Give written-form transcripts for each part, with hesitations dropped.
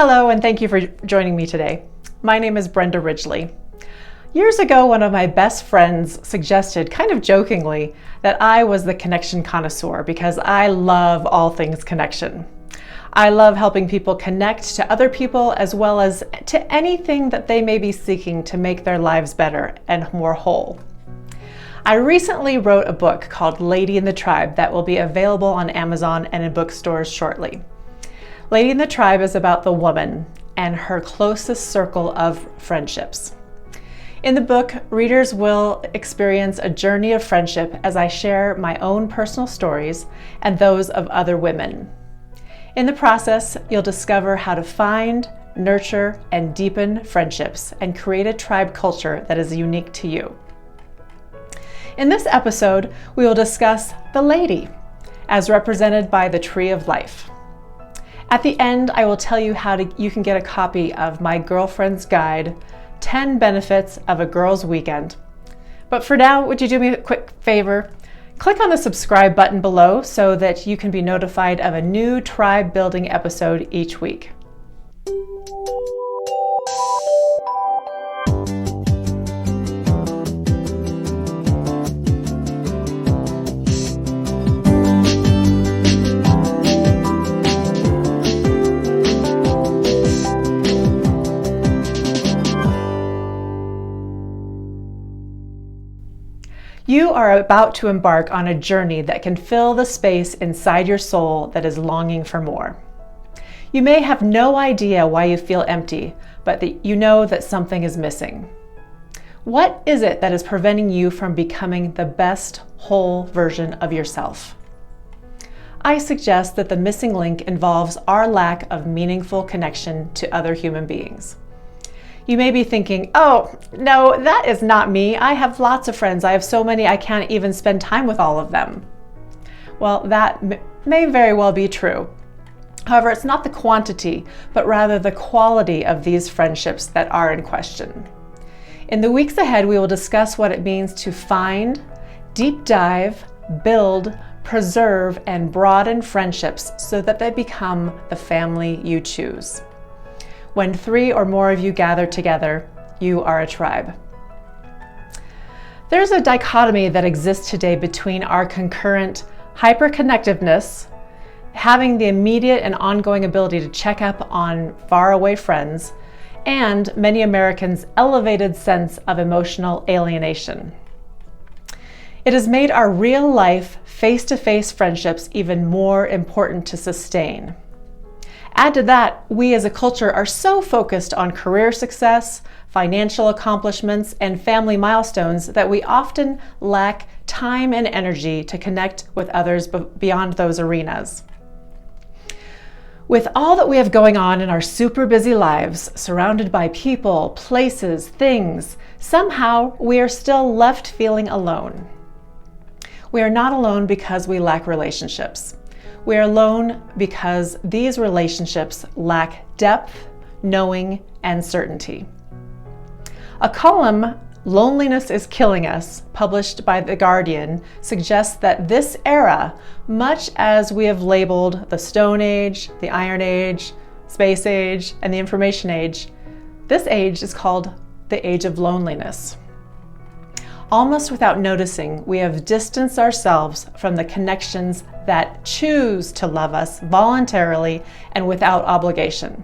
Hello, and thank you for joining me today. My name is Brenda Ridgley. Years ago, one of my best friends suggested, kind of jokingly, that I was the connection connoisseur because I love all things connection. I love helping people connect to other people as well as to anything that they may be seeking to make their lives better and more whole. I recently wrote a book called Lady in the Tribe that will be available on Amazon and in bookstores shortly. Lady in the Tribe is about the woman and her closest circle of friendships. In the book, readers will experience a journey of friendship as I share my own personal stories and those of other women. In the process, you'll discover how to find, nurture, and deepen friendships and create a tribe culture that is unique to you. In this episode, we will discuss the lady, as represented by the Tree of Life. At the end, I will tell you how you can get a copy of my Girlfriend's Guide, 10 Benefits of a Girl's Weekend. But for now, would you do me a quick favor? Click on the subscribe button below so that you can be notified of a new tribe building episode each week. You are about to embark on a journey that can fill the space inside your soul that is longing for more. You may have no idea why you feel empty, but you know that something is missing. What is it that is preventing you from becoming the best whole version of yourself? I suggest that the missing link involves our lack of meaningful connection to other human beings. You may be thinking, oh, no, that is not me. I have lots of friends. I have so many I can't even spend time with all of them. Well, that may very well be true. However, it's not the quantity, but rather the quality of these friendships that are in question. In the weeks ahead, we will discuss what it means to find, deep dive, build, preserve, and broaden friendships so that they become the family you choose. When 3 or more of you gather together, you are a tribe. There's a dichotomy that exists today between our concurrent hyperconnectiveness, having the immediate and ongoing ability to check up on faraway friends, and many Americans' elevated sense of emotional alienation. It has made our real-life, face-to-face friendships even more important to sustain. Add to that, we as a culture are so focused on career success, financial accomplishments, and family milestones that we often lack time and energy to connect with others beyond those arenas. With all that we have going on in our super busy lives, surrounded by people, places, things, somehow we are still left feeling alone. We are not alone because we lack relationships. We are alone because these relationships lack depth, knowing, and certainty. A column, Loneliness is Killing Us, published by The Guardian, suggests that this era, much as we have labeled the Stone Age, the Iron Age, Space Age, and the Information Age, this age is called the Age of Loneliness. Almost without noticing, we have distanced ourselves from the connections that choose to love us voluntarily and without obligation.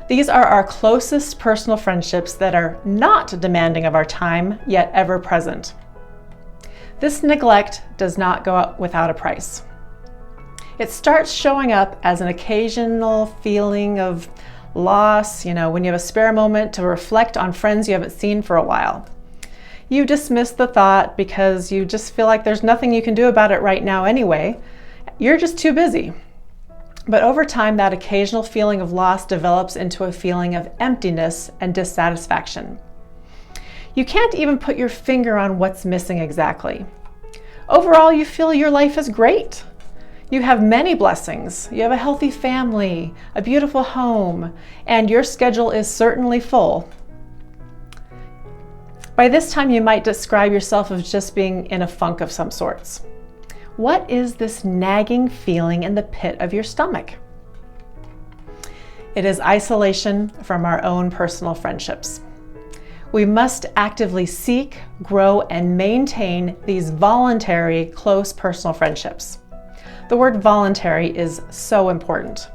These are our closest personal friendships that are not demanding of our time, yet ever present. This neglect does not go out without a price. It starts showing up as an occasional feeling of loss, when you have a spare moment to reflect on friends you haven't seen for a while. You dismiss the thought because you just feel like there's nothing you can do about it right now anyway. You're just too busy. But over time, that occasional feeling of loss develops into a feeling of emptiness and dissatisfaction. You can't even put your finger on what's missing exactly. Overall, you feel your life is great. You have many blessings. You have a healthy family, a beautiful home, and your schedule is certainly full. By this time, you might describe yourself as just being in a funk of some sorts. What is this nagging feeling in the pit of your stomach? It is isolation from our own personal friendships. We must actively seek, grow, and maintain these voluntary, close personal friendships. The word voluntary is so important.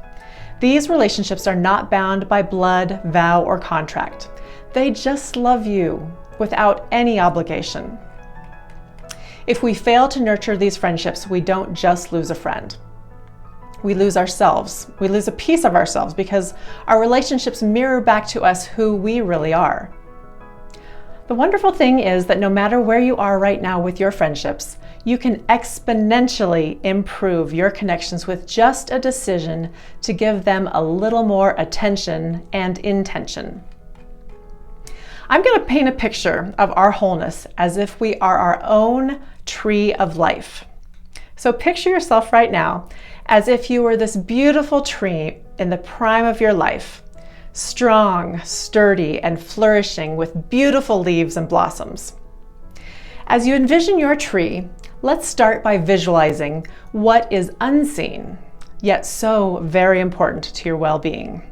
These relationships are not bound by blood, vow, or contract. They just love you without any obligation. If we fail to nurture these friendships, we don't just lose a friend. We lose ourselves. We lose a piece of ourselves because our relationships mirror back to us who we really are. The wonderful thing is that no matter where you are right now with your friendships, you can exponentially improve your connections with just a decision to give them a little more attention and intention. I'm going to paint a picture of our wholeness as if we are our own tree of life. So picture yourself right now as if you were this beautiful tree in the prime of your life, strong, sturdy, and flourishing with beautiful leaves and blossoms. As you envision your tree, let's start by visualizing what is unseen, yet so very important to your well-being.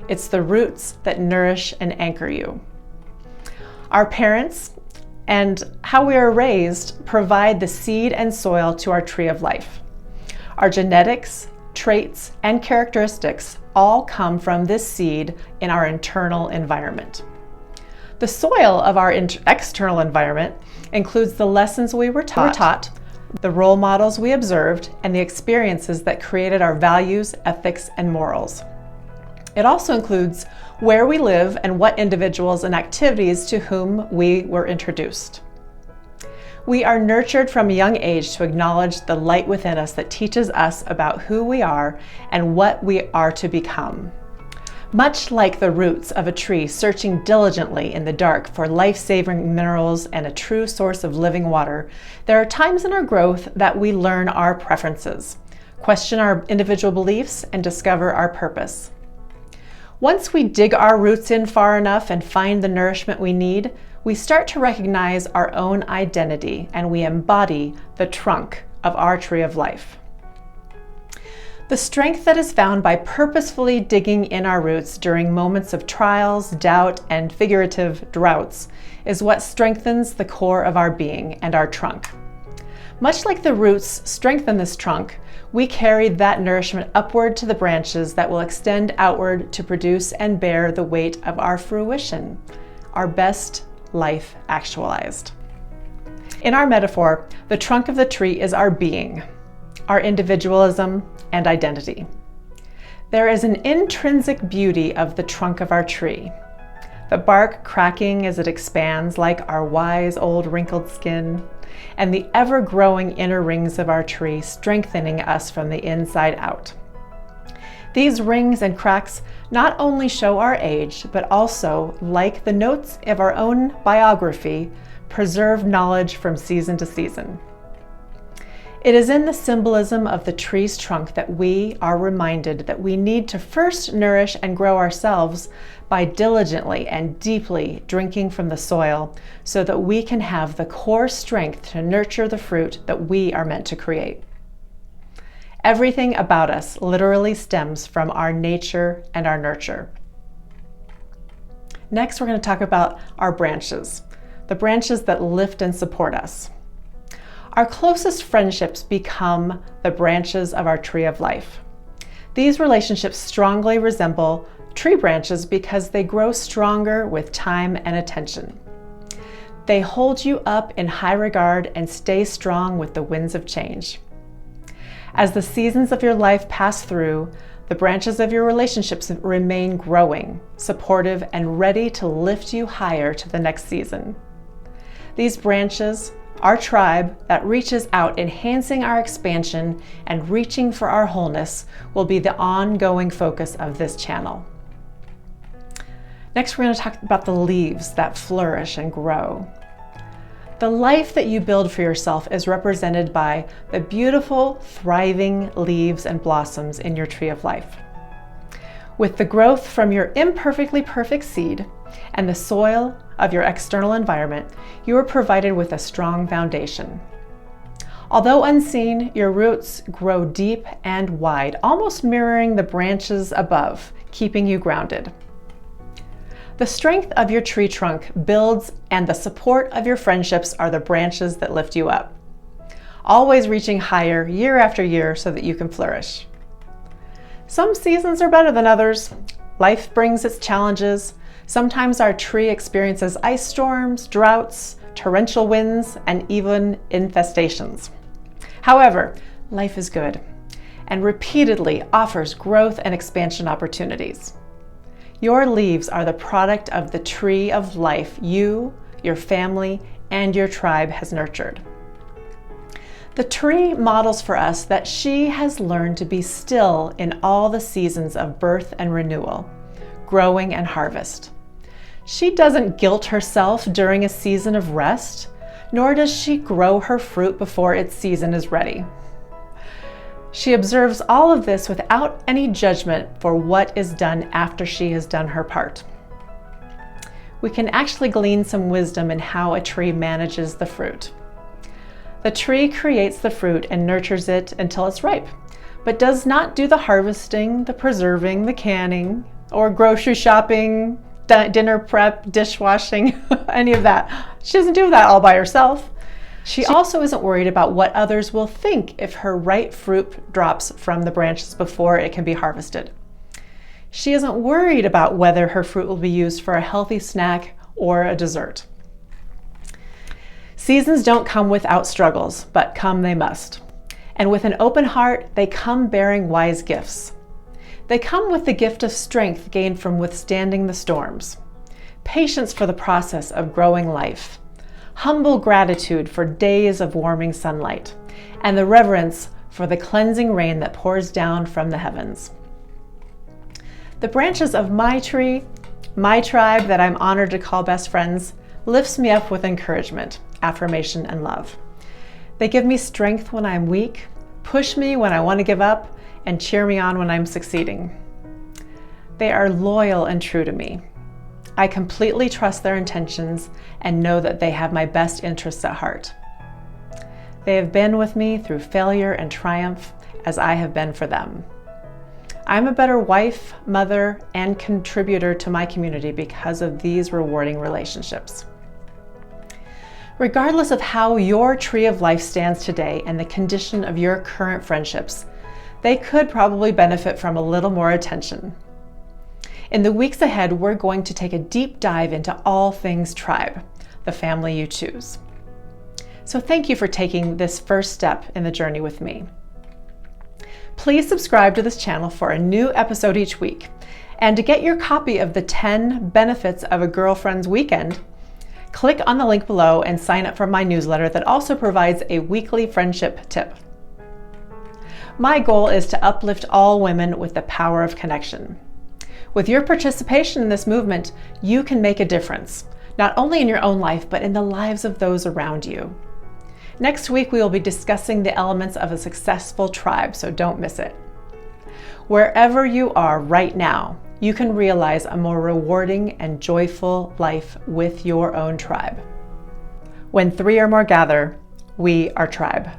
It's the roots that nourish and anchor you. Our parents and how we are raised provide the seed and soil to our tree of life. Our genetics, traits, and characteristics all come from this seed in our internal environment. The soil of our external environment includes the lessons we were taught, the role models we observed, and the experiences that created our values, ethics, and morals. It also includes where we live and what individuals and activities to whom we were introduced. We are nurtured from a young age to acknowledge the light within us that teaches us about who we are and what we are to become. Much like the roots of a tree searching diligently in the dark for life-saving minerals and a true source of living water, there are times in our growth that we learn our preferences, question our individual beliefs, and discover our purpose. Once we dig our roots in far enough and find the nourishment we need, we start to recognize our own identity and we embody the trunk of our tree of life. The strength that is found by purposefully digging in our roots during moments of trials, doubt, and figurative droughts is what strengthens the core of our being and our trunk. Much like the roots strengthen this trunk, we carry that nourishment upward to the branches that will extend outward to produce and bear the weight of our fruition, our best life actualized. In our metaphor, the trunk of the tree is our being, our individualism, and identity. There is an intrinsic beauty of the trunk of our tree. The bark cracking as it expands like our wise old wrinkled skin, and the ever-growing inner rings of our tree strengthening us from the inside out. These rings and cracks not only show our age, but also, like the notes of our own biography, preserve knowledge from season to season. It is in the symbolism of the tree's trunk that we are reminded that we need to first nourish and grow ourselves by diligently and deeply drinking from the soil so that we can have the core strength to nurture the fruit that we are meant to create. Everything about us literally stems from our nature and our nurture. Next, we're going to talk about our branches, the branches that lift and support us. Our closest friendships become the branches of our tree of life. These relationships strongly resemble tree branches because they grow stronger with time and attention. They hold you up in high regard and stay strong with the winds of change. As the seasons of your life pass through, the branches of your relationships remain growing, supportive, and ready to lift you higher to the next season. These branches, our tribe that reaches out, enhancing our expansion and reaching for our wholeness, will be the ongoing focus of this channel. Next, we're going to talk about the leaves that flourish and grow. The life that you build for yourself is represented by the beautiful, thriving leaves and blossoms in your tree of life. With the growth from your imperfectly perfect seed and the soil of your external environment, you are provided with a strong foundation. Although unseen, your roots grow deep and wide, almost mirroring the branches above, keeping you grounded. The strength of your tree trunk builds, and the support of your friendships are the branches that lift you up, always reaching higher year after year so that you can flourish. Some seasons are better than others. Life brings its challenges. Sometimes our tree experiences ice storms, droughts, torrential winds, and even infestations. However, life is good and repeatedly offers growth and expansion opportunities. Your leaves are the product of the tree of life you, your family, and your tribe has nurtured. The tree models for us that she has learned to be still in all the seasons of birth and renewal, growing and harvest. She doesn't guilt herself during a season of rest, nor does she grow her fruit before its season is ready. She observes all of this without any judgment for what is done after she has done her part. We can actually glean some wisdom in how a tree manages the fruit. The tree creates the fruit and nurtures it until it's ripe, but does not do the harvesting, the preserving, the canning, or grocery shopping, dinner prep, dishwashing, any of that. She doesn't do that all by herself. She also isn't worried about what others will think if her ripe fruit drops from the branches before it can be harvested. She isn't worried about whether her fruit will be used for a healthy snack or a dessert. Seasons don't come without struggles, but come they must. And with an open heart, they come bearing wise gifts. They come with the gift of strength gained from withstanding the storms, patience for the process of growing life, humble gratitude for days of warming sunlight, and the reverence for the cleansing rain that pours down from the heavens. The branches of my tree, my tribe that I'm honored to call best friends, lifts me up with encouragement, affirmation, and love. They give me strength when I'm weak, push me when I want to give up, and cheer me on when I'm succeeding. They are loyal and true to me. I completely trust their intentions and know that they have my best interests at heart. They have been with me through failure and triumph as I have been for them. I'm a better wife, mother, and contributor to my community because of these rewarding relationships. Regardless of how your tree of life stands today and the condition of your current friendships, they could probably benefit from a little more attention. In the weeks ahead, we're going to take a deep dive into all things tribe, the family you choose. So thank you for taking this first step in the journey with me. Please subscribe to this channel for a new episode each week. And to get your copy of the 10 benefits of a girlfriend's weekend, click on the link below and sign up for my newsletter that also provides a weekly friendship tip. My goal is to uplift all women with the power of connection. With your participation in this movement, you can make a difference, not only in your own life, but in the lives of those around you. Next week, we will be discussing the elements of a successful tribe, so don't miss it. Wherever you are right now, you can realize a more rewarding and joyful life with your own tribe. When 3 or more gather, we are tribe.